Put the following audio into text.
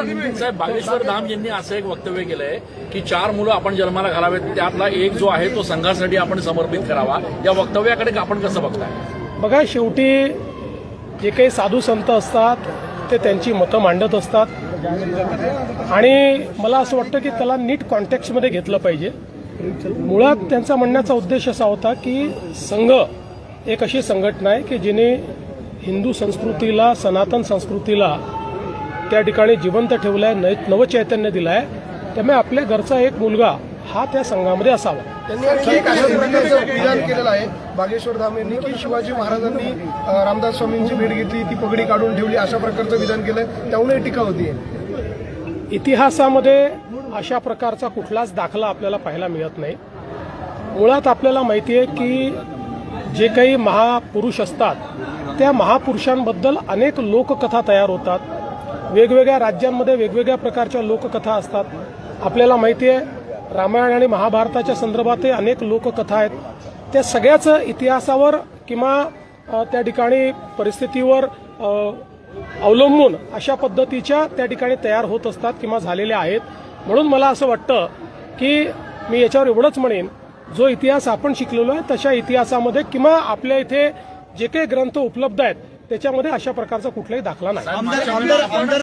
साहेब, बागेश्वर धाम यांनी असं एक वक्तव्य केलंय की 4 मुलं आपण जन्माला घालावेत, त्यातला एक जो आहे तो संघासाठी आपण समर्पित करावा. या वक्तव्याकडे आपण कसं बघताय? बघा, शेवटी जे काही साधू संत असतात ते त्यांची मतं मांडत असतात आणि मला असं वाटतं की त्याला नीट कॉन्टेक्स्टमध्ये घेतलं पाहिजे. मुळात त्यांचा म्हणण्याचा उद्देश असा होता की संघ एक अशी संघटना आहे की जिने हिंदू संस्कृतीला, सनातन संस्कृतीला त्या ठिकाणी जिवंत ठेवलं आहे, नवचैतन्य दिलं आहे. त्यामुळे आपल्या घरचा एक मुलगा हा त्या संघामध्ये असावा. त्यांनी आणखी एक अशा प्रकारचं विधान केलेलं आहे बागेश्वर धाम यांनी की शिवाजी महाराजांनी रामदास स्वामींची भेट घेतली, ती पगडी काढून ठेवली, अशा प्रकारचं विधान केलं. त्यामुळे टीका होती. इतिहासामध्ये अशा प्रकारचा कुठलाच दाखला आपल्याला पाहायला मिळत नाही. मुळात आपल्याला माहिती आहे की जे काही महापुरुष असतात त्या महापुरुषांबद्दल अनेक लोककथा तयार होतात. वेगवेगळ्या राज्यांमध्ये वेगवेगळ्या प्रकारच्या लोककथा असतात. आपल्याला माहिती आहे रामायण आणि महाभारताच्या संदर्भातही अनेक लोककथा आहेत. त्या सगळ्याच इतिहासावर किंवा त्या ठिकाणी परिस्थितीवर अवलंबून अशा पद्धतीच्या त्या ठिकाणी तयार होत असतात किंवा झालेल्या आहेत. म्हणून मला असं वाटतं की मी याच्यावर एवढंच म्हणेन, जो इतिहास आपण शिकलेलो आहे तशा इतिहासामध्ये किंवा आपल्या इथे जे काही ग्रंथ उपलब्ध आहेत त्याच्यामध्ये अशा प्रकारचा कुठलाही दाखला नाही.